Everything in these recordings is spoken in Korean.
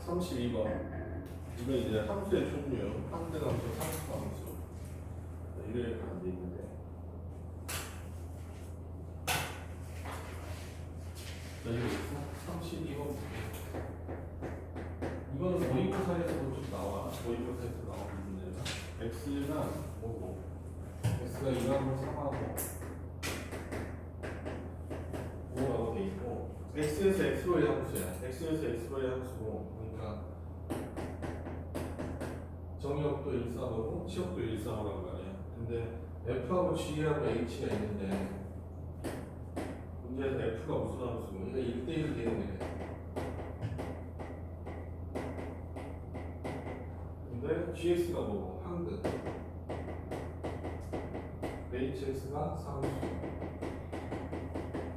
32번. 이거 이제 함수의 종류, 상대함수, 상수함수. 이렇게 안 돼 있는데. 자, 이거 있어? 32번. 이거는 모의고사에서도 좀 나와. 모의고사에서 나오는 문제가. x가 뭐고? x가 2하고 3하고 5라고 돼 있고. x에서 x로의 함수야. x에서 x로의 함수고. 그러니까 정의역도 1,4하고 치역도 1,4하란 말이야. 근데 f하고 g하고 h가 있는데 문제에서 f가 무슨 함수고 이거 1대1 대응이래. 근데 gx가 뭐고? 항등. hx가 상수.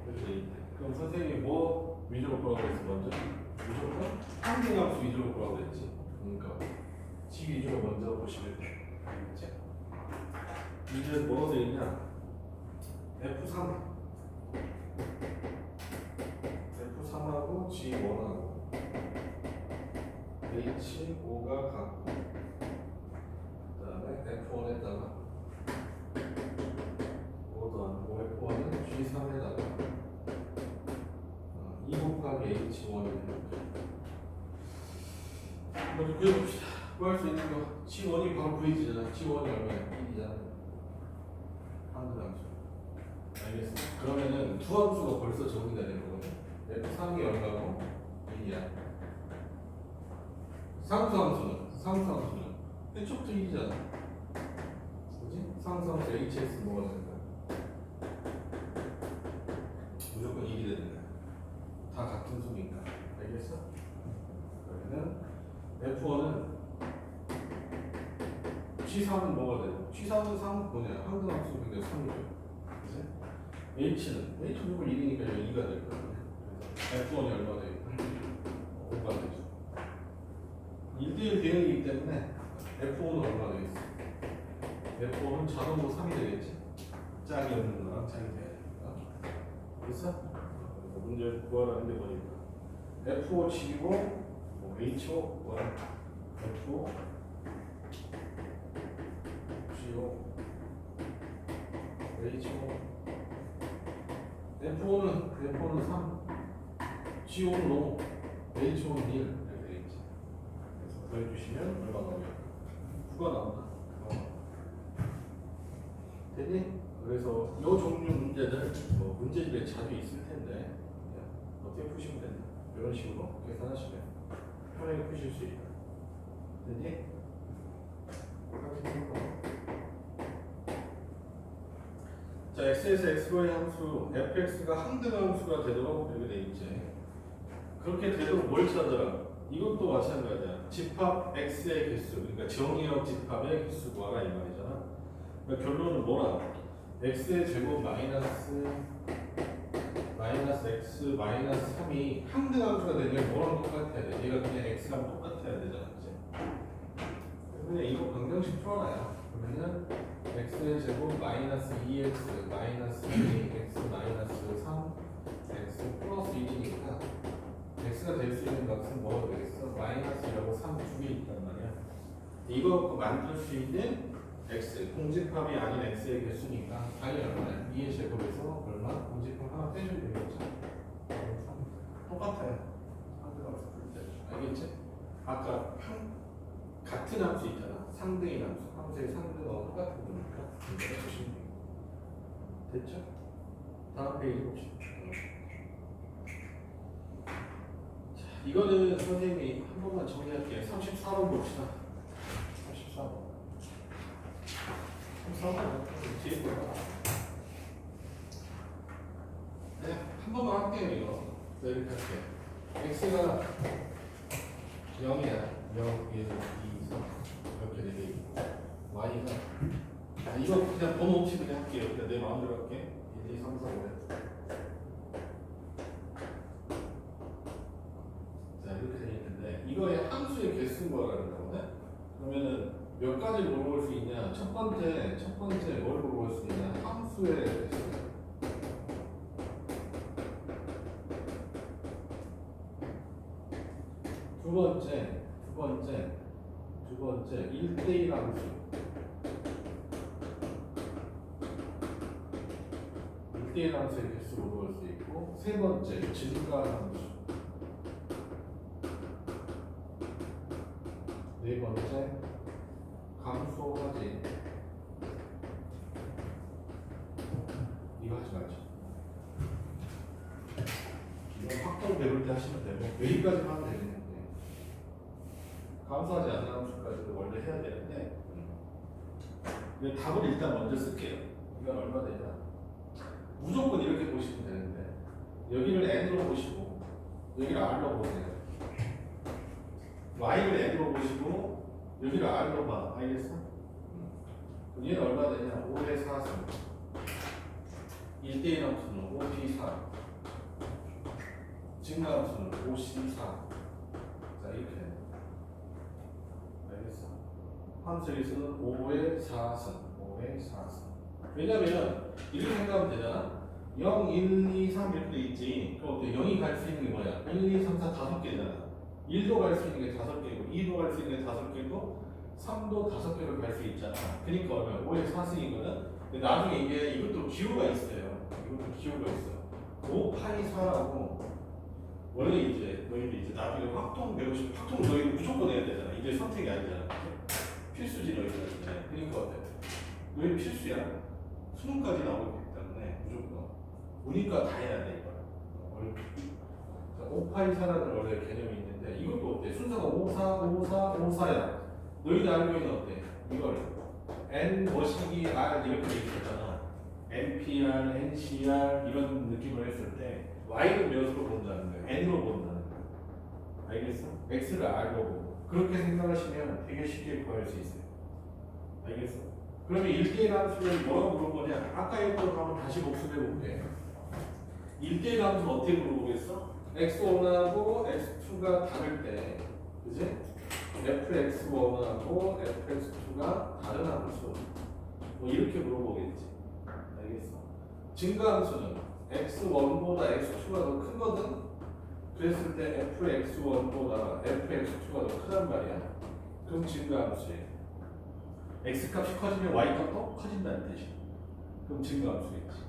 이렇게 있대. 그럼 선생님이 뭐 위주로 보라고 했어 먼저? 무조건 항등함수 위주로 보라고 했지. 그러니까 g 위주로 먼저 보시면 돼. 알겠지? 이제 뭐가 되겠냐? F3 F3하고 G1하고 H5가 같고 그 다음에 F1에다가 5 더하고 F1은 G3에다가 2 곱하기 H1을 먼저 구해봅시다. 구할 수 있는 거 G1이 바로 보이지잖아. G1이 얼마야? 1이잖아. 항등함수. 알겠어. 그러면은 두 함수가 벌써 정리되는 거거든. F3이 얼마고? 1이야. 상수함수는 해촉도 1이잖아. 그지? 상수함수 HS 뭐가 되는 거야? 무조건 1이 되는 거야. 다 같은 수니까. 알겠어? 그러면은 F1은 G3은 뭐가 돼? G3은 뭐냐? 항등함수인데 3이죠. H는 무조건 1이니까 2가 될 거야. 그래서 F1이 얼마 돼? 5가 되죠. 1대1 대응이기 때문에 F1은 얼마 되겠어? F1은 자동으로 3이 되겠지. 짝이 없는 거랑 짝이 돼야 되니까. 됐어? 그래서 문제 구하라는 게 뭐니까 F5 G5 뭐 H5 뭐야? F5 G5 H5 F4는 3, G5는 5, H5는 1 이렇게 되겠지. 그래서 더해주시면 얼마 나오냐? 9가 나온다. 됐니? 그래서 이 종류 문제들 뭐 문제집에 자주 있을 텐데 어떻게 푸시면 된다. 이런 식으로 계산하시면 편하게 푸실 수 있다. 됐니? 자, x에서 x로의 함수 fx가 항등함수가 되도록 이렇게 돼 있지. 그렇게 되도록 뭘 찾아라? 이것도 마찬가지야. 집합 x의 개수, 그러니까 정의역 집합의 개수 구하라 이 말이잖아. 그러니까 결론은 뭐라? x의 제곱 마이너스 x 마이너스 3이 항등함수가 되면 뭐랑 똑같아야 돼? 얘가 그냥 x랑 똑같아야 되잖아, 그치? 그냥 이거 방정식 풀어놔요. 그러면은 x의 제곱 마이너스 2x 마이너스 2 x 마이너스 3 x 플러스 1이니까 x가 될 수 있는 값은 뭐가 되겠어? 마이너스 1하고 3 두 개 있단 말이야. 이거 만들 수 있는 x 공집합이 아닌 x의 개수니까 당연히 얼마야? 2의 제곱에서 얼마? 공집합 하나 빼주면 되겠죠? 3 똑같아요. 상대방에서 풀 때. 알겠지? 아까 같은 함수 있잖아. 상등인 함수. 함수의 상등하고 똑같은 거니까 이렇게 해주시면 돼요. 됐죠? 다음 페이지 봅시다. 자, 이거는 선생님이 한 번만 정리할게요. 34번 봅시다. 34번. 34번 뒤에 거야. 네, 한 번만 할게요. 이거. 네, 이렇게 할게요. x가 0이야. 0, 1, 2, 3 이렇게 되게 있고 y가 이거 그냥 번호 없이 그냥 할게요. 그냥 내 마음대로 할게. 1, 2, 3, 4, 5 자 이렇게 되어 있는데 이거의 함수의 개수인 거라는 거거든. 그러면은 몇 가지를 물어볼 수 있냐? 첫 번째 뭘 물어볼 수 있냐? 함수의 개수. 두 두 번째 1대1 함수. 1대1 함수의 개수로 볼 수 있고, 세 번째 증가 함수. 네 번째 감소하지. 이거 하지 말죠. 이건 확정 배울 때 하시면 되고, 여기까지만 하면 되겠는데, 감소하지 않는 함수까지도 원래 해야 되는데, 근데 답을 일단 먼저 쓸게요. 이건 얼마 되냐? 무조건 이렇게 보시면 되는데, 여기를 n으로 보시고 여기를 r로 보세요. y를 n으로 보시고 여기를 r로 봐. 알겠어? 얘는 얼마 되냐? 5의 4승. 1대1 함수는 5p4, 증가 함수는 5c4. 자, 이렇게. 알겠어? 함수의 수는 5의 4승. 5의 4승. 왜냐면 이렇게 생각하면 되잖아. 0, 1, 2, 3 이렇게 돼 있지. 그럼 0이 갈 수 있는 게 뭐야? 1, 2, 3, 4 5개잖아. 1도 갈 수 있는 게 5개고, 2도 갈 수 있는 게 5개고, 3도 5개를 갈 수 있잖아. 그러니까 얼마야? 5의 4승이거든. 근데 나중에 이게 이것도 기호가 있어요. 이것도 기호가 있어. 5파이 4라고. 원래 이제 너희들 이제 나중에 확통 배우고 싶으면 확통 너희들 무조건 해야 되잖아. 이제 선택이 아니잖아. 필수지 너희들한테. 그러니까 어때? 너희 필수야. 수능까지 나오기 때문에 무조건 보니까 다 해야 돼 이거. 5파이 4라는 원래 개념이 있는데 이것도 어때? 순서가 5, 4, 5, 4, 5, 4야. 너희들 알고 있는 어때? 이걸 N 머시기 R 이렇게 돼 있었잖아. NPR, NCR 이런 느낌을 했을 때 Y를 몇으로 본다는 거야? N으로 본다는 거야. 알겠어? X를 R로 보고 그렇게 생각하시면 되게 쉽게 구할 수 있어요. 알겠어? 그러면 1대1 함수를 뭐라고 부른 거냐? 아까 했던 거 한번 다시 복습해 볼게. 1대1 함수 어떻게 물어보겠어? x1하고 x2가 다를 때, 그지? fx1하고 fx2가 다른 함수. 뭐 이렇게 물어보겠지. 알겠어? 증가 함수는 x1보다 x2가 더 크거든? 그랬을 때 fx1보다 fx2가 더 크단 말이야. 그럼 증가 함수예요. x값이 커지면 y값도 커진다는 뜻이야. 그럼 증가함수겠지.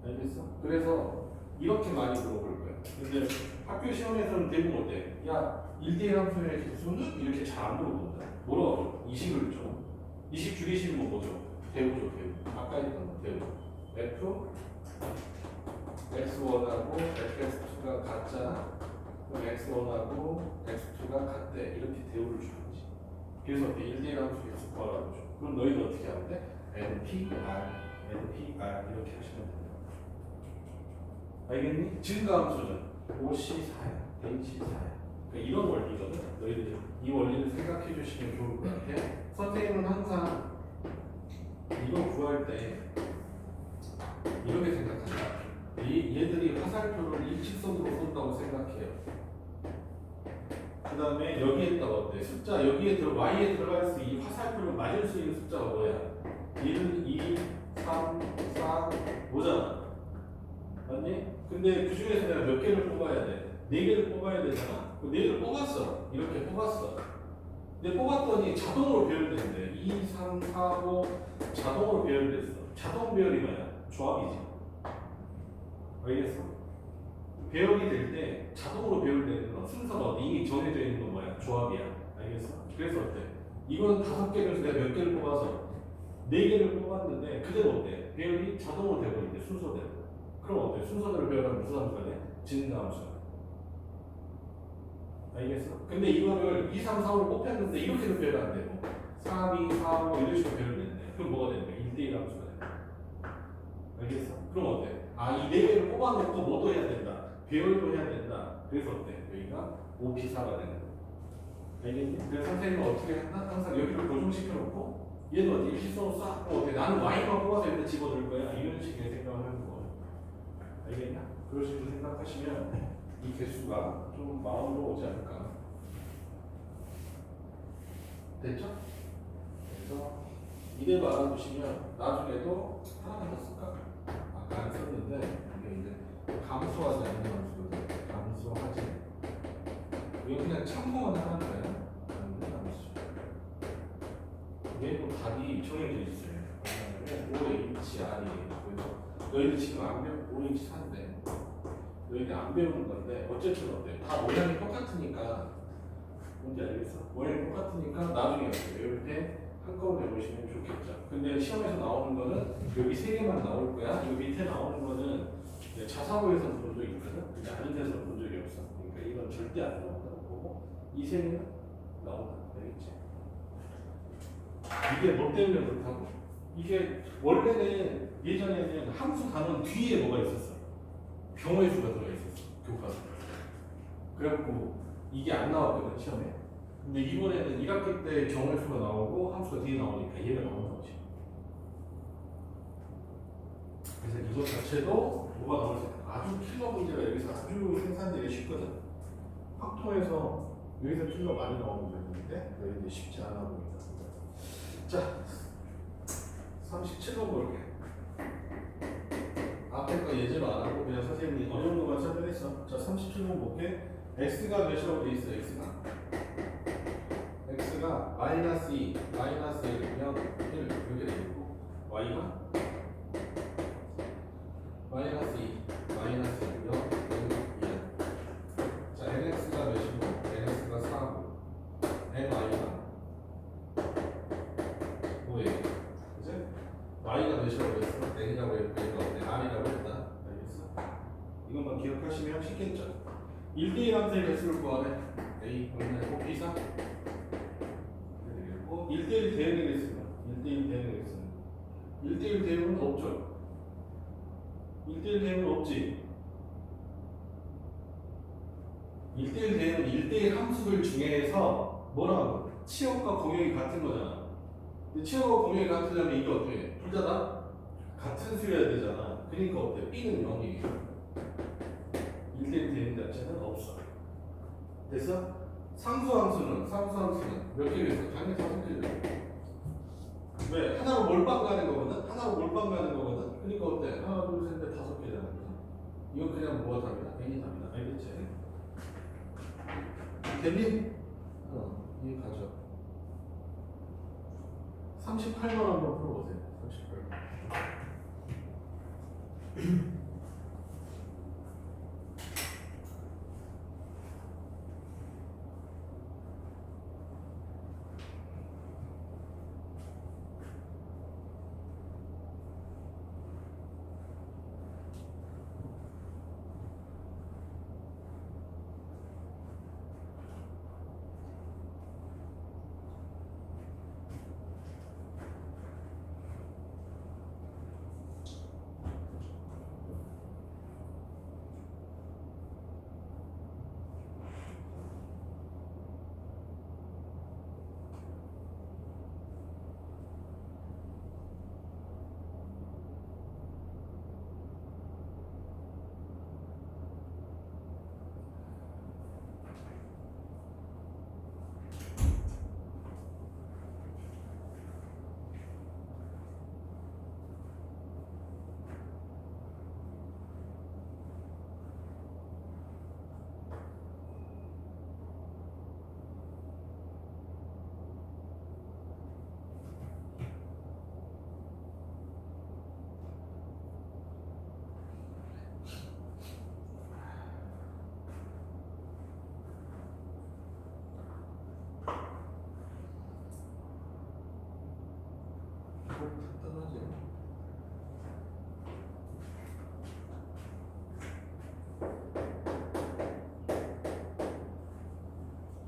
알겠어? 그래서 이렇게 많이 물어볼 거야. 근데 학교 시험에서는 대부분 어때? 야, 1대1 함수의 개수는 이렇게 잘 안 물어본다. 뭐라고? 이식을 줘. 이식 줄이시는 거 뭐죠? 배우죠, 배우. 아까 했던 거 배우. f x1하고 fx2가 같잖아. 그럼 x1하고 x2가 같대. 이렇게 대우를 주는 거지. 그래서 1대1 함수의 개수 구하라고 줘. 그럼 너희는 어떻게 하면 돼? NPR, NPR 이렇게 하시면 된다. 알겠니? 증가함수는 OC4야, H4야. 그러니까 이런 원리거든. 너희들 이 원리를 생각해 주시면 좋을 것 같아. 선생님은 항상 이거 구할 때 이렇게 생각한다. 얘들이 화살표를 일직선으로 쏜다고 생각해요. 그 다음에 여기에다가 어때? 숫자 여기에 y에 들어갈 수 이 화살표를 맞을 수 있는 숫자가 뭐야? 1, 2, 3, 4, 5잖아. 맞니? 근데 그 중에서 내가 몇 개를 뽑아야 돼? 4개를 뽑아야 되잖아. 그 4개를 뽑았어. 이렇게 뽑았어. 근데 뽑았더니 자동으로 배열되는데 2, 3, 4, 5 자동으로 배열됐어. 자동 배열이 뭐야? 조합이지. 알겠어? 배열이 될 때 자동으로 배열되는 건 순서가 이미 정해져 있는 건 뭐야? 조합이야. 알겠어? 그래서 어때? 이거는 5개를 내가 몇 개를 뽑아서 4개를 뽑았는데 그대로 어때? 배열이 자동으로 되버린대. 순서대로. 그럼 어때? 순서대로 배열하면 무슨 함수가 돼? 증가함수가 돼. 알겠어? 근데 이거를 2, 3, 4, 5를 뽑혔는데 이렇게는 배열 안 되고 3, 2, 4, 5 이런 식으로 배열되는데 그럼 뭐가 되는 거야? 1대1 함수가 돼. 알겠어? 그럼 어때? 아, 이 4개를 뽑아놓고 뭐도 해야 된다. 배열도 해야 된다. 그래서 어때? 여기가 OP4가 되는 거야. 알겠니? 그래서 선생님은 어떻게 한다? 항상 여기를 고정시켜놓고 얘도 어디 일시성으로 싹 어때? 나는 Y만 뽑아서 일단 집어넣을 거야. 이런 식의 생각을 하는 거야. 알겠냐? 그런 식으로 생각하시면 이 개수가 좀 마음으로 오지 않을까. 됐죠? 그래서 이대로 알아두시면 나중에도 하나만 더 쓸까? 아까 안 썼는데 이게 이제 감소하지 않는 함수거든. 감소하지 상품은 하나인 거예요. 얘 또 답이 정해져 있어요. 뭐냐면 OHR이에요. 그래서 너희들 지금 안 배운 OH4인데 너희들 안 배우는 건데 어쨌든 어때? 다 모양이 똑같으니까 뭔지 알겠어? 모양이 똑같으니까 나중에 외울 때 한꺼번에 보시면 좋겠죠. 근데 시험에서 나오는 거는 여기 세 개만 나올 거야. 이 밑에 나오는 거는 자사고에서 본 적이 있거든. 근데 아닌 데서 본 적이 없어. 그러니까 이건 절대 안 나온다고 보고 이 세 개는 나온다. 알겠지? 이게 뭐 때문에 그렇다고? 이게 원래는 예전에는 함수 단원 뒤에 뭐가 있었어? 병의 수가 들어가 있었어. 교과서. 그래갖고 이게 안 나왔거든 시험에. 근데 이번에는 1학기 때 경우의 수가 나오고 함수가 뒤에 나오니까 얘가 나오는 거지. 그래서 이것 자체도 뭐가 나올 수 있다. 아주 킬러 문제가 여기서 아주 생산되기 쉽거든. 확통에서 여기서 킬러 많이 나오는 문제인데 여기는 쉽지 않아 보인다. 자, 37번 볼게. 앞에 거 예제로 안 하고 그냥 선생님이 어려운 것만 설명했어. 자, 37번 볼게. x가 몇이라고 돼 있어? x가 마이너스 2, 마이너스 1이면 1 이렇게 돼 있고 y가 마이너스 2, 마이너스 1이면 1, 2. 자, nx가 몇이고 nx가 4고 ny가 5예요. 그치? y가 몇이라고 했어? n이라고 했고 얘가 r이라고 했다. 알겠어? 이것만 기억하시면 쉽겠죠? 1대1 함수의 개수를 구하래. A, 그러면 B3 그리고 1대1 대응의 개수는 1대1 대응의 개수는 1대1 대응은 없죠. 1대1 대응은 없지. 1대1 대응은 1대1 함수들 중에서 뭐라고? 치역과 공역이 같은 거잖아. 근데 치역과 공역이 같으려면 이게 어떻게 해? 둘 다 같은 수여야 되잖아. 그러니까 어때? B는 0이에요. 1대1 대응 자체는 없어. 그래서 상수함수는 몇 개가 있어? 당연히 5개죠. 왜? 하나로 몰빵 가는 거거든? 하나로 몰빵 가는 거거든? 그러니까 어때? 하나, 둘, 셋, 넷, 5개잖아. 이건 그냥 뭐가 답이다? n이 답이다. 알겠지? 됐니? 이해 가죠. 38번 한번 풀어보세요. 38번.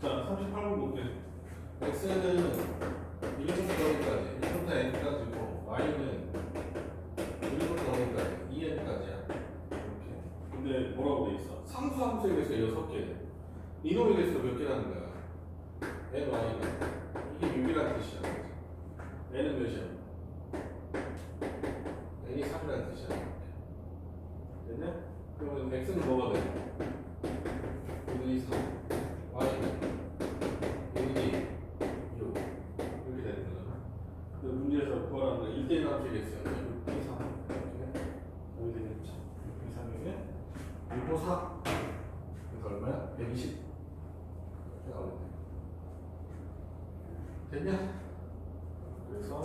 자, 38번 볼게. x는 1부터 어디까지? 1부터 n까지고 y는 1부터 어디까지? 2n까지야. 이렇게. 근데 뭐라고 돼 있어? 상수함수에 대해서 6개. 이놈에 대해서 몇 개라는 거야? n, y가. 이게 6이라는 뜻이야. n은 몇이야? n이 3이라는 뜻이야. 됐냐? 그러면 x는 뭐가 돼? 1, 2, 3. y는 1, 2, 6. 이렇게 되는 거잖아. 그 문제에서 구하라는 거 1대1 함수겠어요. 6, 2, 3. 이렇게. 여기 되겠지. 6, 2, 3이면 6, 5, 4. 그래서 얼마야? 120. 나오겠네. 됐냐? 그래서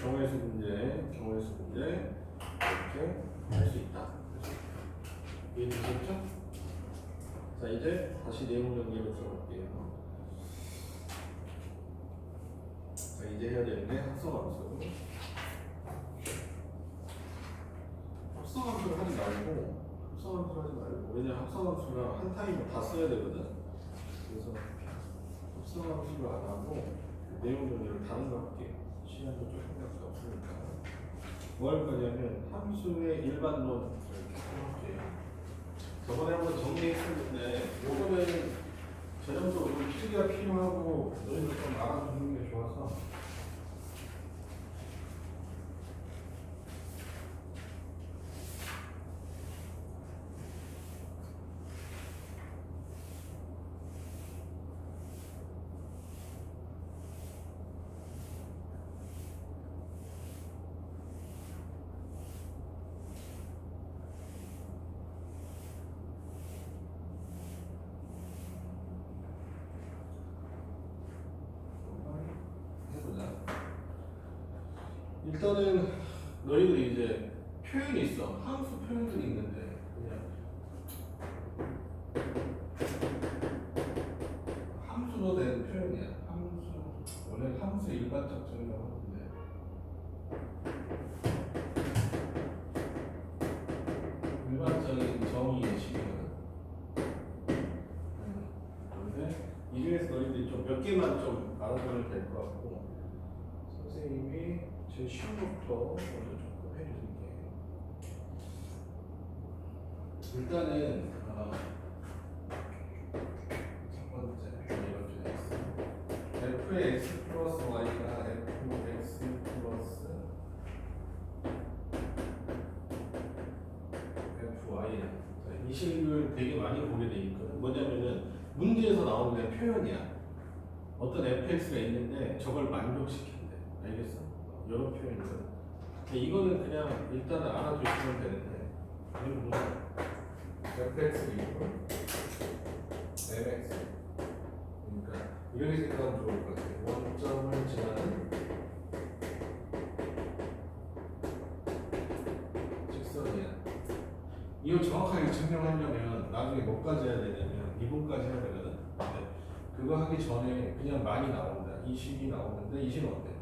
경우의 수 문제 이렇게 할 수 있다. 이해되셨죠? 자, 이제 다시 내용 정리로 들어갈게요. 자, 이제 해야 되는 게 합성함수. 합성함수를 하지 말고 왜냐면 합성함수랑 한 타임을 다 써야 되거든. 그래서 합성함수를 안 하고 내용 정리를 다른 거 할게요. 시간도 좀 생각이 없으니까. 뭐 할 거냐면 함수의 일반론 이렇게 해볼게요. 저번에 한번 정리했었는데 요거는 전형적으로 필기가 필요하고 너희들 좀 알아두는 게 좋아서 일단은 너희들이 이제 표현이 있어. 함수 표현들이 있는데 그냥 함수로 된 표현이야. 원래 함수 일반적 정의라고 하는데 일반적인 정의의 식이거든. 그런데 이 중에서 너희들이 좀 몇 개만 좀 알아두면 될 것 같고 선생님이 제일 쉬운 것부터 먼저 조금 해드릴게요. 일단은 첫 번째 이런 주제 있어. f의 x 플러스 y가 fx 플러스 fy야. 이 식을 되게 많이 보게 돼 있거든. 뭐냐면은 문제에서 나오는 표현이야. 어떤 fx가 있는데 저걸 만족시킨대. 알겠어? 이런 표현이거든. 근데 이거는 그냥 일단은 알아두시면 되는데 이건 뭐야? fx 이퀄 mx. 그러니까 이렇게 생각하면 좋을 것 같아요. 원점을 지나는 직선이야. 이거 정확하게 증명하려면 나중에 뭐까지 해야 되냐면 이분까지 해야 되거든. 근데 그거 하기 전에 그냥 많이 나온다. 이 식이 나오는데 이 식은 어때?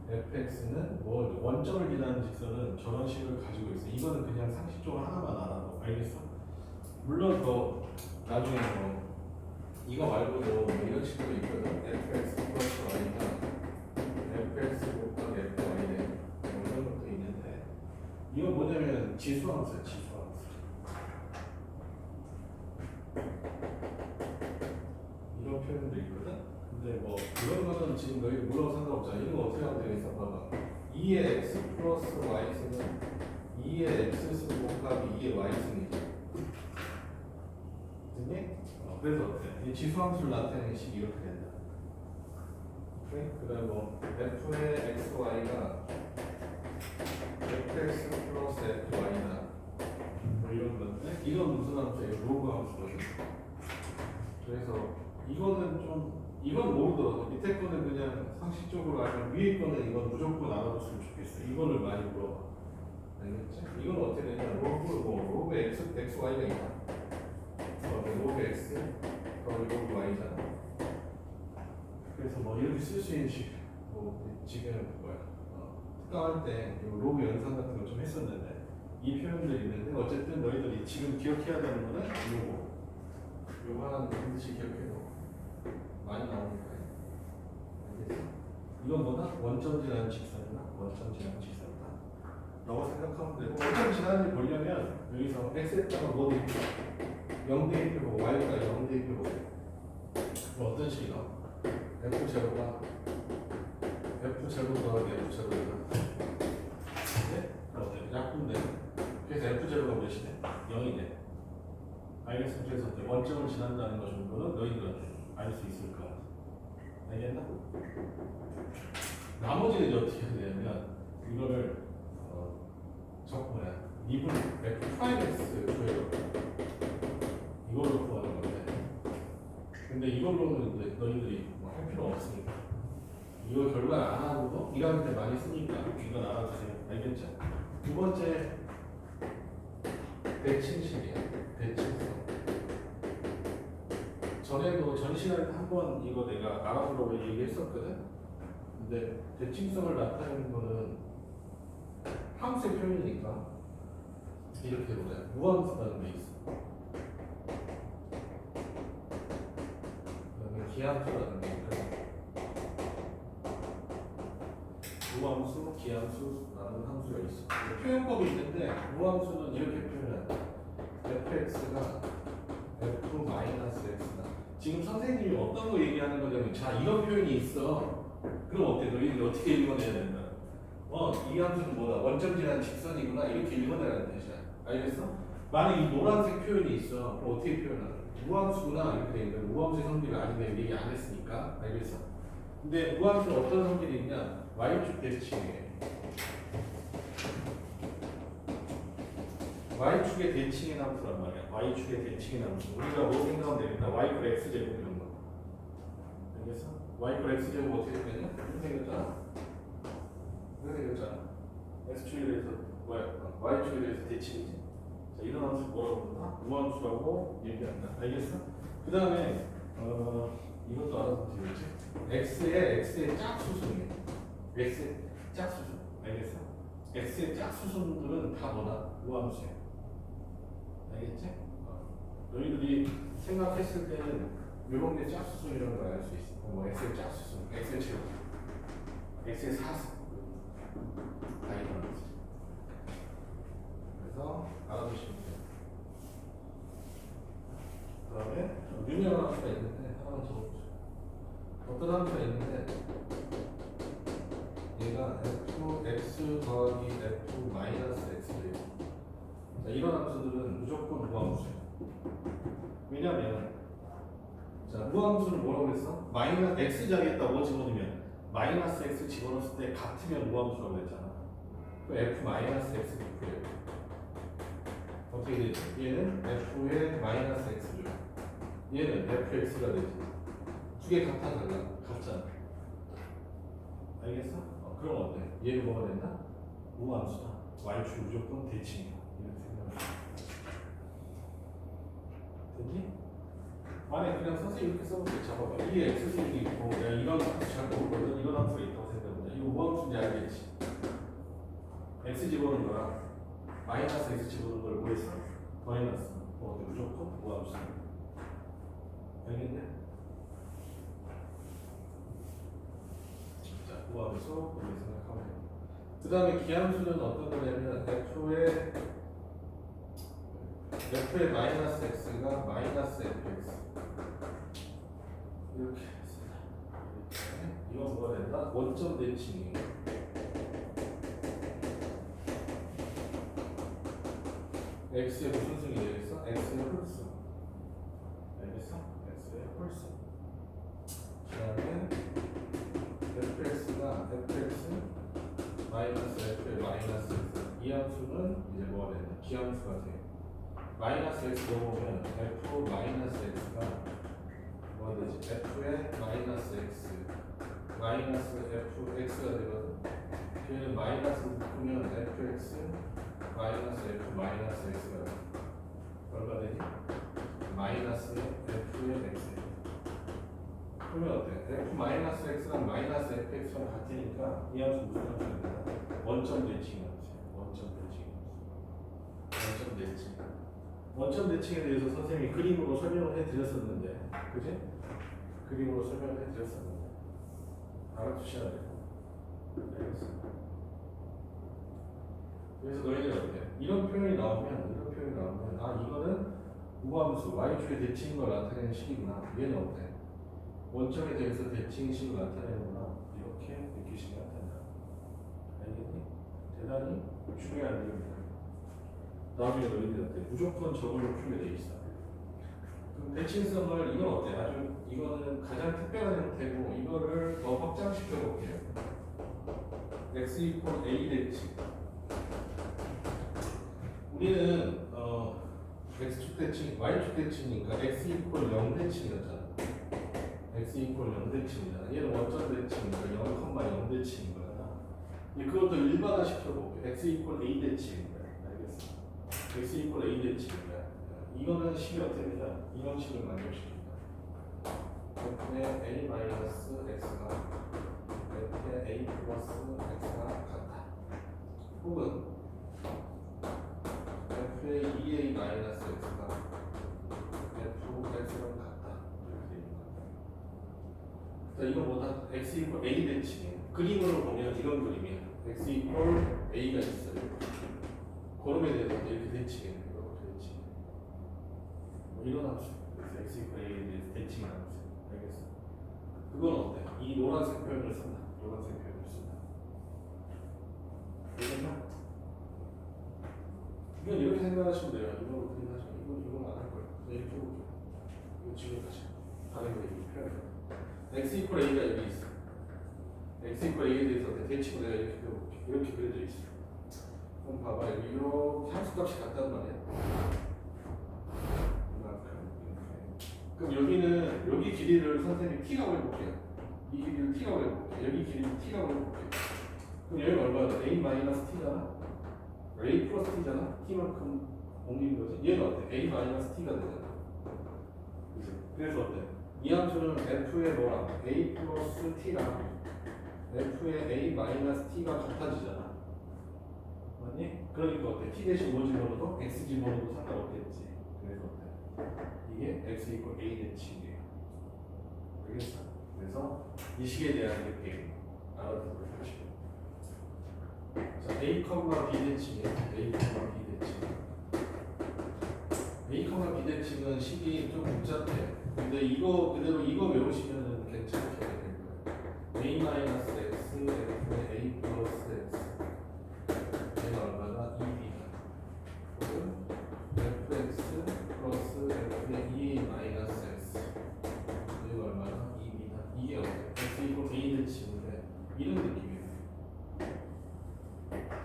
fx는 뭐 원점을 지나는 직선은 저런 식을 가지고 있어. 이거는 그냥 상식적으로 하나만 알아도 알겠어? 물론 더 나중에 뭐 이거 말고도 뭐 이런 식으로 있거든. fx 플러스 y가 fx 곱하기 fy네. 뭐 이런 것도 있는데 이건 뭐냐면 지수함수야. 지수함수. 이런 표현도 있거든. 근데 뭐 이런 거는 지금 너희 물어도 상관없잖아. 이런 거 어떻게 하면 되겠어? 봐봐. 2의 x 플러스 y승은 2의 x승 곱하기 2의 y승이죠. 그지? 그래서 어때? 이 지수함수를 나타내는 식이 이렇게 된다. 오케이? 그 다음에 뭐 f의 xy가 fx 플러스 fy다. 뭐 이런 건데 이건 무슨 함수예요? 로그 함수거든. 그래서 이거는 좀 이건 모르더라도 밑에 거는 그냥 상식적으로 알면 위에 거는 이건 무조건 알아뒀으면 좋겠어. 이거를 많이 물어봐. 알겠지? 이건 어떻게 되냐? 로그 xy가 있다. 로그 x 더하기 로그 y잖아. 그래서 뭐 이렇게 쓸 수 있는 식, 뭐 지금 뭐야? 특강할 때 로그 연산 같은 거 좀 했었는데 이 표현들이 있는데 어쨌든 너희들이 지금 기억해야 되는 거는 요거 하나 반드시 기억해도 많이 나오니까. 알겠어? 이건 뭐다? 원점 지나는 직선이나 원점 지나는 직선이다 라고 생각하면 되고 원점 지나는 걸 보려면 여기서 x에다가 뭐 대입해? 0 대입해보고 y에다가 0 대입해보고 그럼 어떤 식이 나와? f0가 f0 더하기 f0이다. 네? 그럼 어때? 약분돼. 그래서 f0가 몇이네? 0이네. 알겠어? 그래서 원점을 지난다는 거 정도는 너희들한테 알 수 있을 것 같아. 알겠나? 나머지는 이제 어떻게 해야 되냐면 이거를 뭐야 2분 f 프라임 x 줘요. 이걸로 구하는 건데 근데 근데 이걸로는 이제 너희들이 뭐 할 필요 없으니까. 이거 결과 안 하고도 1학년 때 많이 쓰니까 이건 알아두세요. 알겠죠? 두 번째 대칭식이에요. 대칭성. 전에도 전 시간에 한 번 이거 내가 알아보라고 얘기했었거든. 근데 대칭성을 나타내는 거는 함수의 표현이니까 이렇게 보자. 무함수라는 게 있어. 그다음에 기함수라는 게 있고. 무함수, 기함수라는 함수가 있어. 표현법이 있는데 무함수는 이렇게 표현한다. fx가 f-x다. 지금 선생님이 어떤 거 얘기하는 거냐면 자 이런 표현이 있어. 그럼 어때? 너희들이 어떻게 읽어내야 된다? 이 함수는 뭐다? 원점 지난 직선이구나. 이렇게 읽어내라는 뜻이야. 알겠어? 만약 이 노란색 표현이 있어. 그럼 어떻게 표현하나? 무함수구나. 이렇게 돼 있는데 무함수의 성질이 아닌데 얘기 안 했으니까. 알겠어? 근데 무함수는 어떤 성질이 있냐? y축 대칭이에요. y축의 대칭의 함수란 말이야. y축의 대칭의 함수. 우리가 뭐 생각하면 되겠다. y클 x제곱 이런 거. 알겠어? y클 x제곱 어떻게 되냐? 이렇게 생겼잖아. 이렇게 생겼잖아. x축에 대해서 y축에 대해서 대칭이지. 자, 이런 함수 뭐라고 부르나? 무함수라고 얘기한다. 알겠어? 그 다음에 이것도 알아서 되겠지? x의 짝수순이에요. x의 짝수순. 알겠어? x의 짝수순들은 다 뭐다? 무함수야. 알겠지? 너희들이 생각했을 때는 이런 게 짝수순이라는 걸 알 수 있어. 뭐 x의 짝수순, x의 제곱, x의 사수 다 이런 거지. 그래서 알아두시면 돼요. 그 다음에 유명한 함수가 있는데 하나만 적어보죠. 어떤 함수가 있는데 얘가 fx 더하기 f 마이너스 x래요. 자, 이런 함수들은 무조건 무함수예요. 왜냐면 자, 무함수는 뭐라고 했어? 마이너스 x 자리에다 뭐 집어넣으면 마이너스 x 집어넣었을 때 같으면 무함수라고 했잖아. 그 f 마이너스 x F예요. 어떻게 되지? 얘는 f의 마이너스 x죠. 얘는 fx가 되지. 두 개 같아 달라? 같잖아. 알겠어? 그럼 어때? 얘는 뭐가 된다? 무함수다. y축 무조건 대칭이야. 이렇게 생각해. 됐니? 만약 그냥 선생님 이렇게 써볼게. 잡아봐. 이 x수이 있고 내가 이런 함수 잘 모르거든. 이런 함수가 있다고 생각해보자. 이거 무함수인지 알겠지? x 집어넣은 거랑 마이너스 x 집어넣은 걸 뭐 했어? 더해놨어. 무조건 무함수. 알겠네? 자, 무함수 이렇게 생각하면 돼요. 그 다음에 기함수는 어떤 거냐면 f의 마이너스 x가 마이너스 fx 이렇게 했습니다. 이건 뭐가 된다? 원점 대칭이에요. x의 무슨 승이 되겠어? x의 홀수. 알겠어? x의 홀수. 그 다음에 fx가 fx 마이너스 f의 마이너스 x. 이 함수는 이제 뭐가 되냐? 기함수가 돼요. 마이너스 x 넣어보면 f 마이너스 x가 뭐가 되지? f의 마이너스 x 마이너스 fx가 되거든. 걔는 마이너스 묶으면 fx 마이너스 f 마이너스 x가 돼. 얼마 되지? 마이너스 f의 x. 그러면 어때? f 마이너스 x랑 마이너스 fx랑 같으니까 이 함수 무슨 함수가 된다? 원점 대칭 함수야. 원점 대칭 함수. 원점 대칭. 원점 대칭에 대해서 선생님이 그림으로 설명을 해드렸었는데, 그지? 그림으로 설명을 해드렸었는데 알아두셔야 돼요. 알겠어. 그래서 너희들 어때? 이런 표현이 나오면 아 이거는 무함수 y축의 대칭인 걸 나타내는 식이구나. 얘는 어때? 원점에 대해서 대칭식을 나타내는구나. 이렇게 느끼시면 된다. 알겠니? 대단히 중요한 내용입니다. 나중에 너희들한테 무조건 저걸로 풀게 돼 있어. 그럼 대칭성을 이건 어때? 아주 이거는 가장 특별한 형태고 이거를 더 확장시켜 볼게요. x 이퀄 a 대칭. 우리는 x축 대칭, y축 대칭이니까 x 이퀄 0 대칭이었잖아. x 이퀄 0대칭이잖아. 얘는 원점 대칭이니까 0,0대칭인 거잖아. 이제 그것도 일반화 시켜볼게. x 이퀄 a대칭인 거야. 알겠어? x 이퀄 a대칭인 거야. 이거는 식이 어떻게 되냐? 이런 식을 만족시킨다. f의 a 마이너스 x가 f의 a 플러스 x가 같다. 혹은 f의 2a 마이너스 x가 fx랑 같다. 이렇게 되는 거야. 자, 이건 뭐다? x 이퀄 a 대칭이에요. 그림으로 보면 이런 그림이야. x 이퀄 a가 있어요. 그럼에 대해서 이렇게 대칭해요. 이렇게 대칭. 뭐 이런 함수. 그래서 x 이퀄 a에 대해서 대칭을 함수. 알겠어? 그건 어때? 이 노란색 표현을 쓴다. 노란색 표현을 쓴다. 알겠나? 이건 이렇게 생각하시면 돼요. 이건 어떻게 하시면 이건 안 할 거예요. 이렇게 해볼게요. 이거 지금 다시 다른 거 이렇게 표현해요. x 이퀄 a가 여기 있어. x 이퀄 a에 대해서 대칭을 내가 이렇게 그려볼게. 이렇게 그려져 있어. 그럼 봐봐. 여기 이렇게 함수값이 같단 말이야. 그럼 여기는 여기 길이를 선생님이 t라고 해볼게요. 이 길이를 t라고 해볼게요. 여기 길이를 t라고 해볼게요. 그럼 여기는 얼마다? a 마이너스 t잖아. a 플러스 t잖아. t만큼 옮기는 거지. 얘는 어때? a 마이너스 t가 되잖아. 그치? 그래서 어때? 이 함수는 f의 뭐랑 a 플러스 t랑 f의 a 마이너스 t가 같아지잖아. 맞니? 그러니까 어때? t 대신 뭐 집어넣어도 x 집어넣어도 상관없겠지. 그래서 어때? 이게 x 이퀄 a 대칭이에요. 알겠어? 그래서 이 식에 대한 느낌 알아두도록 하시고. 자, a, b 대칭이에요. a, b 대칭. a, b 대칭은 식이 좀 복잡해. 근데 이거 그대로 이거 외우시면 괜찮게 될 거예요. a 마이너스 x f의 a 플러스 x 얘가 얼마나 2b다. 혹은 fx 플러스 f의 2a 마이너스 x 얘가 얼마나 2b다. 이게 어때? x 이퀄 a 대칭인데 이런 느낌이에요.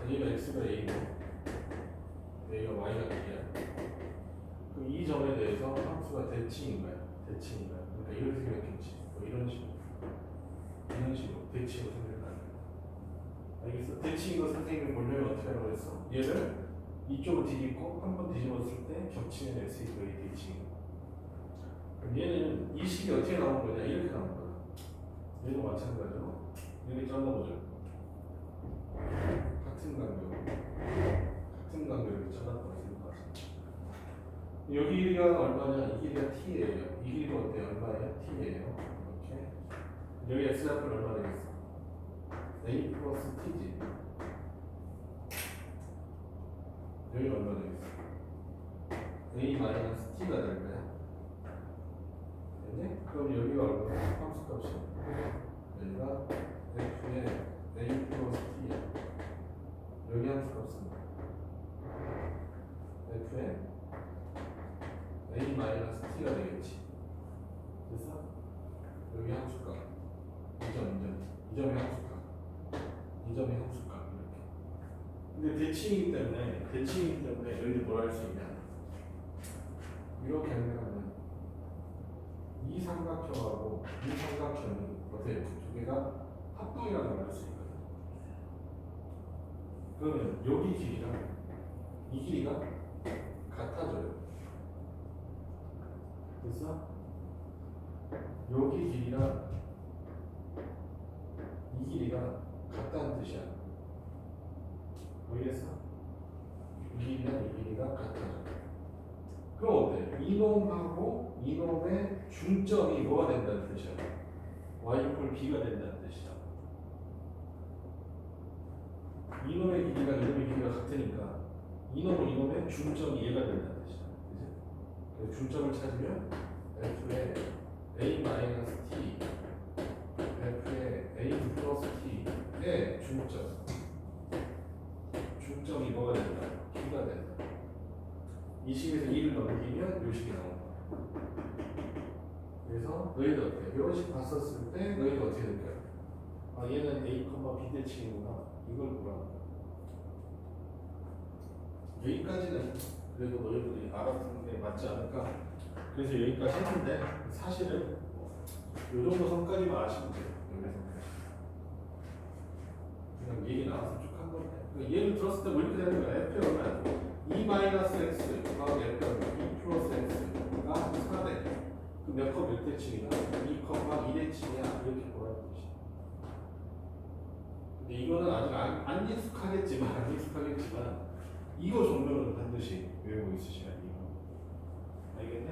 얘가 x가 a고 얘가 y가 b야. 그럼 이 점에 대해서 함수가 대칭인 거야. 대칭인 거야. 그러니까 이렇게 생각했지. 뭐 이런 식으로. 이런 식으로 대칭으로 생각하는 거야. 알겠어? 대칭인 거 선생님이 보려면 어떻게 하라고 했어? 얘를 이쪽으로 뒤집고 한 번 뒤집었을 때 겹치면 x 이퀄 a 대칭. 그럼 얘는 이 식이 어떻게 나온 거냐? 이렇게 나온 거야. 얘도 마찬가지로 이렇게 잘라보자. 같은 간격 이렇게 잘랐다고 생각하시면 여기 길이가 얼마냐? 이 길이가 t예요. 이 길이가 어때요? 얼마예요? t예요. 이렇게 여기 x 좌표는 얼마 되겠어? a 플러스 t지. 여기 얼마 되겠어? a 마이너스 t가 될 거야. 됐니? 그럼 여기가 얼마야? 함수값이야. 여기가 f의 a 플러스 t야. 여기 함수값은 f의 a 마이너스 t가 되겠지. 그래서 여기 함수값 이 점의 함수값 이 점의 함수값 이렇게. 근데 대칭이기 때문에 여기 뭘 할 수 있냐? 이렇게 생각하면 이 삼각형하고 이 삼각형이 어때요? 두 개가 합동이라는 걸 알 수 있거든. 그러면 여기 길이랑 이 길이가 같아져요. 그래서 여기 길이랑 이 길이가 같다는 뜻이야. 알겠어? 이 길이랑 이 길이가 같아져. 그럼 어때? 이놈하고 이놈의 중점이 뭐가 된다는 뜻이야? y 이퀄 b가 된다는 뜻이야. 이놈의 길이가 이놈의 길이가 같으니까 이놈은 이놈의 중점이 얘가 된다는 뜻이야. 그치? 중점을 찾으면 f의 a 마이너스 t, f의 a 플러스 t의 중점이 뭐가 된다? b가 된다. 이 식에서 2를 넘기면 이 식이 나온다. 그래서 너희들 어때? 이런 식 봤었을 때 너희들 어떻게 될까요? 아, 얘는 a, b 대칭이구나. 이걸 보라. 여기까지는 그래도 너희들이 알아듣는 게 맞지 않을까? 그래서 여기까지 했는데 사실은 요 정도 선까지만 아시면 돼요. 여기서까지. 그냥 얘기 나와서 쭉 한 건데. 얘를 들었을 때 뭐 이렇게 되는 거야. F의 얼마야? 2 마이너스 x 더하기 F의 얼마? 2 플러스 x가 4대. 그 몇 컵 몇 대칭이야? 2컵 막 2대칭이야. 이렇게 보라는 뜻이야. 근데 이거는 아직 안 익숙하겠지만 이거 정도는 반드시 외우고 있으셔야 돼요. 알겠냐?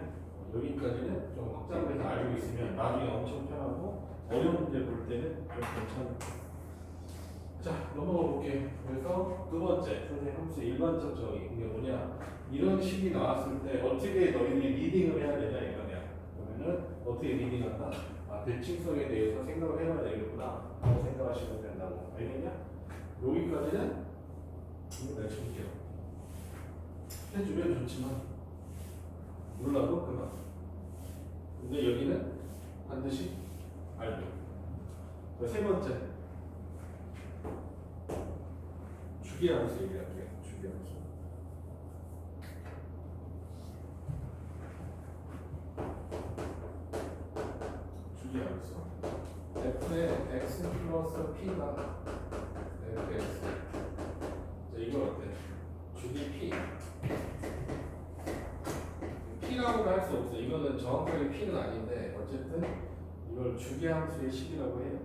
여기까지는 좀 확장해서 알고 있으면 나중에 엄청 편하고 어려운 문제 볼 때는 좀 괜찮아. 자, 넘어가 볼게요. 그래서 두 번째, 선생님 함수 일반적 정의. 이게 뭐냐? 이런 식이 나왔을 때 어떻게 너희들이 리딩을 해야 되냐 이거냐. 그러면은 어떻게 리딩한다? 아, 대칭성에 대해서 생각을 해봐야 되겠구나 라고 생각하시면 된다고. 알겠냐? 여기까지는 내가 줄게요. 해주면 좋지만 몰라도 그만. 근데 여기는 반드시 알죠. 세 번째, 주기함수 얘기할게요. 주기함수. 주기함수. f의 x 플러스 p가 fx. 자, 이거 어때? 주기 p. p라고는 할 수 없어. 이거는 정확하게 p는 아닌데 어쨌든 이걸 주기함수의 식이라고 해요.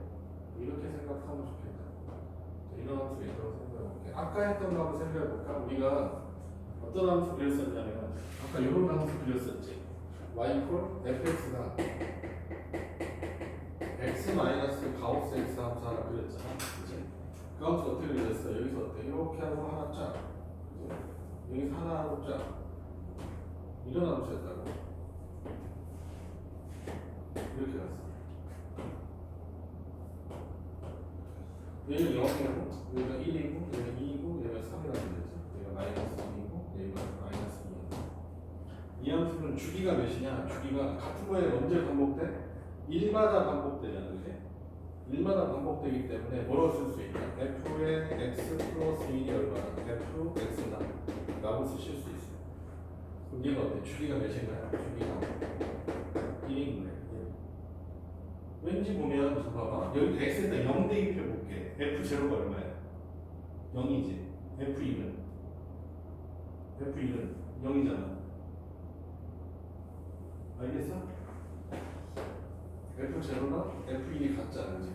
이렇게 생각하면 좋겠다. 이런 함수 있다고 생각해볼게. 아까 했던 거 한번 생각해볼까? 우리가 어떤 함수 그렸었냐면 아까 이런 함수 그렸었지. y 콜 fx가 x 마이너스 가우스 x 함수 하나 그렸잖아. 그치? 그 함수 어떻게 그렸어? 여기서 어때? 이렇게 하고 하나 짜. 그치? 여기서 하나 하고 짜. 이런 함수였다고. 이렇게 갔어. 얘는 0이고, 얘가 1이고, 얘가 2이고, 얘가 3이라고 되지. 얘가 마이너스 2이고, 얘가 마이너스 2이고. 이 함수는 주기가 몇이냐? 주기가 같은 거에 언제 반복돼? 1마다 반복되잖아, 그지? 1마다 반복되기 때문에 뭐라고 쓸 수 있냐? f의 x 플러스 1이 얼마나? f x다 라고 쓰실 수 있어요. 그럼 얘가 어때? 주기가 몇인가요? 주기가 1인 거예요. 왠지 보면 봐봐. 여기 x에다 0 대입해 볼게. f0가 얼마야? 0이지. f1은 0이잖아. 알겠어? f0나 f1이 같잖아, 그지?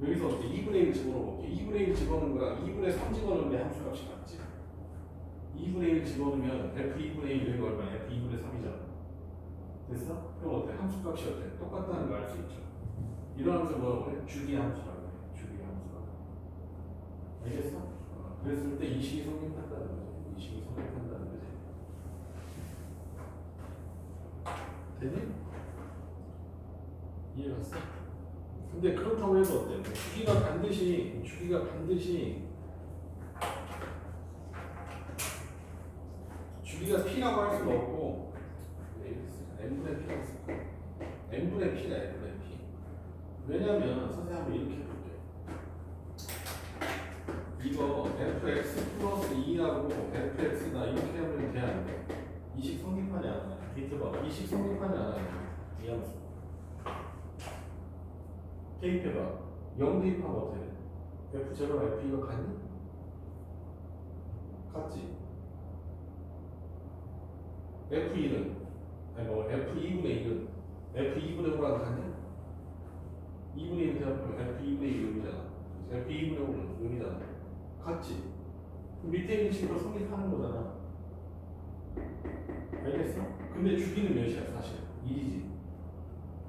여기서 어떻게 2분의 1 집어넣어볼게. 2분의 1 집어넣는 거랑 2분의 3 집어넣는 게 함수값이 같지. 2분의 1 집어넣으면 f2분의 1이 얼마야? f2분의 3이잖아. 됐어? 그럼 어때? 함수값이 어때? 똑같다는 걸 알 수 있죠. 이런 함수 뭐라고 해? 주기함수라고 해. 주기함수라고. 알겠어? 그랬을 때 이 식이 성립한다는 거지. 이 식이 성립한다는 거지. 되니? 이해갔어? 근데 그렇다고 해서 어때? 주기가 반드시 주기가 P라고 할 수는 없고 n분의 P라고 쓸까? n분의 P다, n분의 P. 왜냐면 선생님 한번 이렇게 해볼게. 이거 fx 플러스 2하고 fx다 이렇게 하면 돼, 안 돼? 이식 성립하냐 안 하냐? 데이터 봐. 이식 성립하냐 안 하냐? 이 함수. 대입해봐. 0 대입하면 어떻게 돼? f0랑 f2가 같니? 같지? f1은 아니 뭐 f2분의 1은 f2분의 5랑 같냐? 2분의 1 대합하면 f2분의 1이 0이잖아. f2분의 5는 0이잖아. 같지? 밑에 있는 식으로 성립하는 거잖아. 알겠어? 근데 주기는 몇이야 사실? 1이지.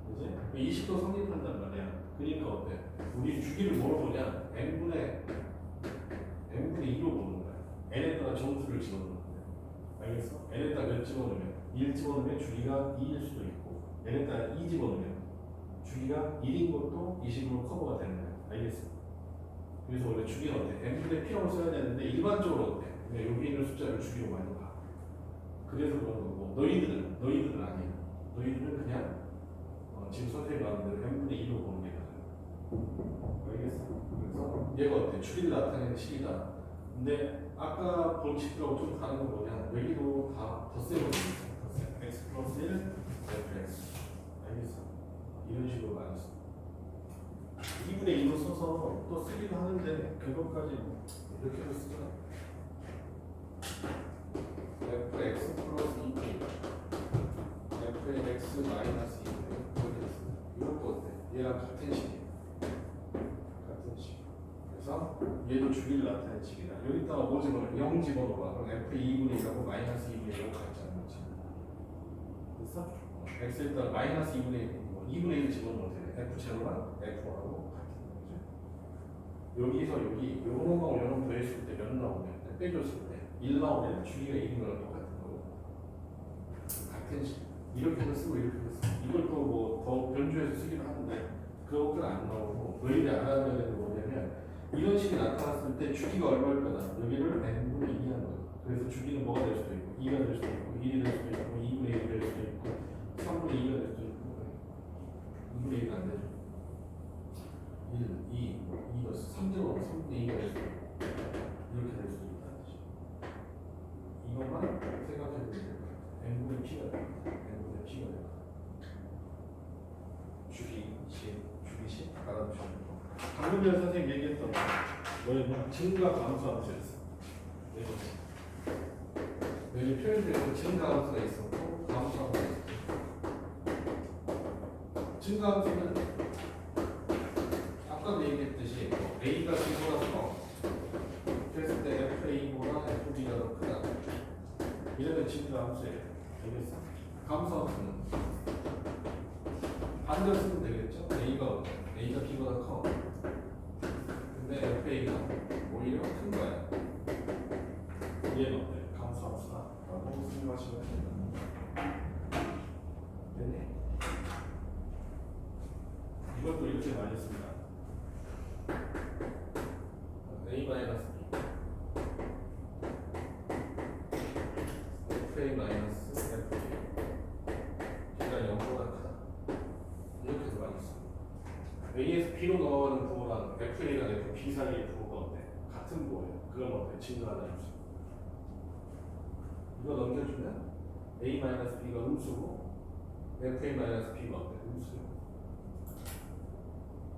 그치? 이 식도 성립한단 말이야. 그러니까 어때? 우리 주기를 뭐로 보냐? n분의 2로 보는 거야. n에다가 정수를 집어넣는 거야. 알겠어? n에다가 몇 집어넣으면? 1 집어넣으면 주기가 2일 수도 있고 n에다가 2 집어넣으면 주기가 1인 것도 이 식으로 커버가 되는 거야. 알겠어? 그래서 원래 주기가 어때? n분의 p라고 써야 되는데 일반적으로 어때? 그냥 여기 있는 숫자를 주기로 많이 봐. 그래서 그런 거고 너희들은 아니야. 너희들은 그냥 지금 선생님이 말한 대로 n분의 2로 보는 게 맞아요. 알겠어? 그래서 얘가 어때? 주기를 나타내는 식이다. 근데 아까 본 식하고 좀 다른 건 뭐냐? 여기도 다 덧셈을 있어. 덧셈. x 플러스 1 fx. 알겠어? 이런 넣어서 또 쓰기도 하는데 그것까지 이렇게 해서 쓰잖아. fx 플러스 2p fx 마이너스 2p 이렇게 했어. 이것도 어때? 얘랑 같은 식이야. 같은 식. 그래서 얘도 주기를 나타낸 식이다. 여기다가 뭐 집어넣어? 0 집어넣어봐. 그럼 f 2분의 1하고 마이너스 2분의 1하고 같지 않는 거지. 됐어? x에다 마이너스 2분의 1, 2분의 1 집어넣으면 돼. f 제로랑 f1하고 같은 거지. 여기서 여기 요런 거하고 요런 거 더했을 때 몇 나오냐? 빼줬을 때 1 나오면 주기가 1인 거랑 똑같은 거고. 같은 식. 이렇게도 쓰고 이렇게도 쓰고. 이걸 또 뭐 더 변주해서 쓰기도 하는데 그것도 안 나오고 왜 이래 안 하는 게 뭐냐면 이런 식이 나타났을 때 주기가 얼마일 거다. 여기를 n분의 2 하는 거야. 그래서 주기는 뭐가 될 수도 있고 2가 될 수도 있고 1이 될 수도 있고 2분의 1이 될 수도 있고 3분의 2가 될 수도 있고 2분의 1이 안 되죠. 1, 2, 2가 3제곱 3분의 2가 될 수도 있고 이렇게 될 수도 있다는 뜻이죠. 이것만 생각해 보면 될 것 같아요. n분의 p가 됩니다. n분의 p가 됩니다. 주기식 알아두시면 되고 방금 전에 선생님 얘기했던 거 뭐였냐? 증가 감소함수였어. 여기 표현 중에서 증가함수가 있었고 감소함수가 있었고 증가함수는 아까도 얘기했듯이 A가 B보다 커 그랬을 때 FA보다 FB가 더 크다 이러면 증가함수예요. 알겠어? 감소함수는 반대로 쓰면 되겠죠? A가 B보다 커 근데 FA가 오히려 큰 거야. 얘는 어때? 감소함수다 라고 생각하시면 됩니다. 됐니? 이것도 이렇게 많이 씁니다. A 마이너스 B FA 마이너스 FA B가 0보다 크다 이렇게 해서 많이 씁니다. A에서 B로 넘어가는 부호랑 FA랑 FB 사이의 부호가 어때? 같은 부호예요. 그건 어때? 증가하는 함수. 이거 넘겨주면 A 마이너스 B가 음수고 FA 마이너스 B가 어때? 음수예요.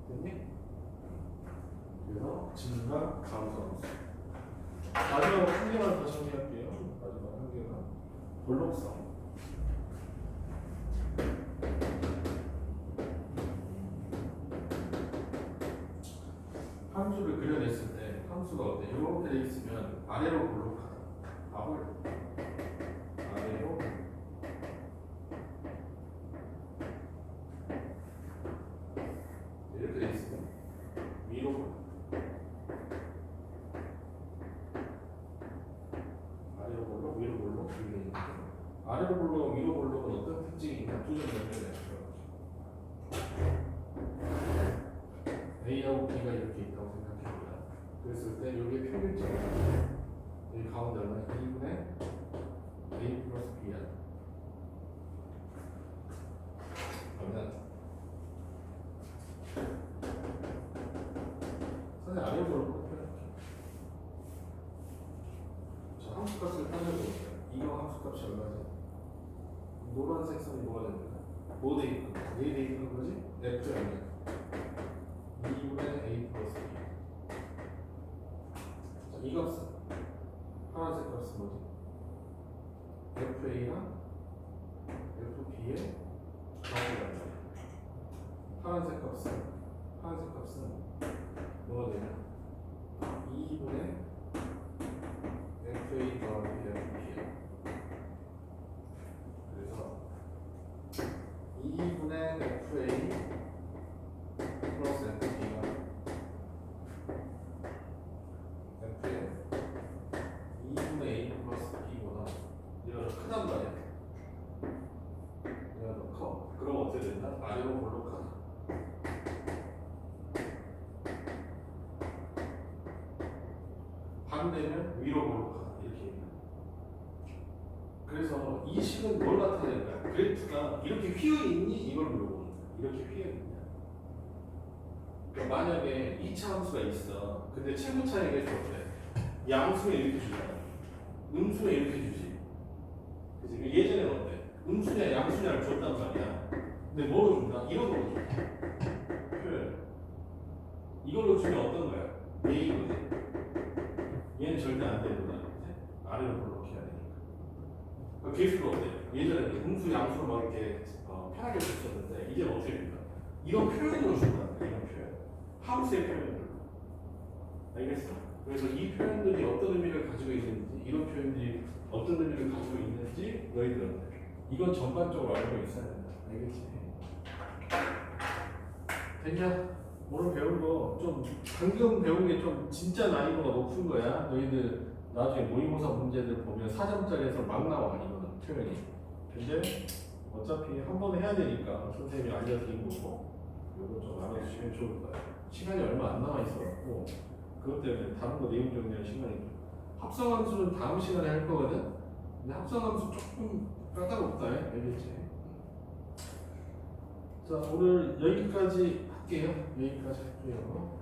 됐니? 그래서 증가 감소함수. 마지막으로 한 개만 더 정리할게요. 마지막 한 개가 볼록성. 함수를 그려냈을 때 함수가 어때? 이렇게 돼 있으면 아래로 볼록하다. 답을 아래로 이렇게 돼 있으면 위로 볼록. 아래로 볼록, 위로 볼록 이렇게 있는데 아래로 볼록, 위로 볼록은 어떤 특징이 있냐? 두 점 연결돼요. A하고 B가 이렇게 있다고 생각해보자. 그랬을 때 여기에 평균점이 여기 가운데 얼마냐? 2분의 A 플러스 B야. 그러면 선생님 아래로 볼록 표현할게요. 자, 함수값을 따져볼게요. 이거 함수값이 얼마죠? 노란색 선이 뭐가 됩니까? 뭐 돼 있는 거야? 돼 있는 거지? F 얼마? 2분의 A 플러스 B. 자, 이 값은 파란색 값은 뭐지? FA랑 FB의 가운데 파란색 값은 뭐가 되냐? 2분의 FA 더하기 FB야. 그래서 2분의 FA 플러스 FB가 F의 2분의 A 플러스 B보다 얘가 더 크단 말이야. 얘가 더 커. 그럼 어떻게 된다? 아래로 볼록하다. 반대면 위로 볼록하다. 이렇게 얘기해. 그래서 이 식은 뭘 나타내는 거야? 그래프가 이렇게 휘어있니? 이걸 물어보는 거야. 이렇게 휘어있냐? 그러니까 만약에 2차 함수가 있어. 근데 최고 차이가 어때? 양수에 이렇게 주잖아. 음수에 이렇게 주지. 그치? 예전에는 어때? 음수냐 양수냐를 줬단 말이야. 근데 뭐로 준다? 이런 거로 줘. 표현. 이걸로 주면 어떤 거야? A거지. 얘는 절대 안 되는 거야. 아래로 볼록해야 되니까. 그 계수가 어때요? 예전에 음수, 양수로 막 이렇게 편하게 줬었는데 이제는 어떻게 됩니까? 이런 표현으로 준다는 거야. 이런 표현. 함수의 표현으로. 알겠어? 그래서 이 표현들이 어떤 의미를 가지고 있는지, 이런 표현들이 어떤 의미를 가지고 있는지 너희들은 이건 전반적으로 알고 있어야 된다. 알겠지? 됐냐? 오늘 배운 거 좀 방금 배운 게 좀 진짜 난이도가 높은 거야. 너희들 나중에 모의고사 문제들 보면 4점짜리에서 막 나와 이거는 표현이. 근데 어차피 한 번에 해야 되니까 선생님이 알려드린 거고 이거 좀 알아주시면 좋을 거예요. 시간이 얼마 안 남아 있어갖고 그것 때문에 다른 거 내용 정리할 시간이 좀. 합성함수는 다음 시간에 할 거거든. 근데 합성함수 조금 까다롭다. 알겠지? 자 오늘 여기까지 할게요. 여기까지 할게요.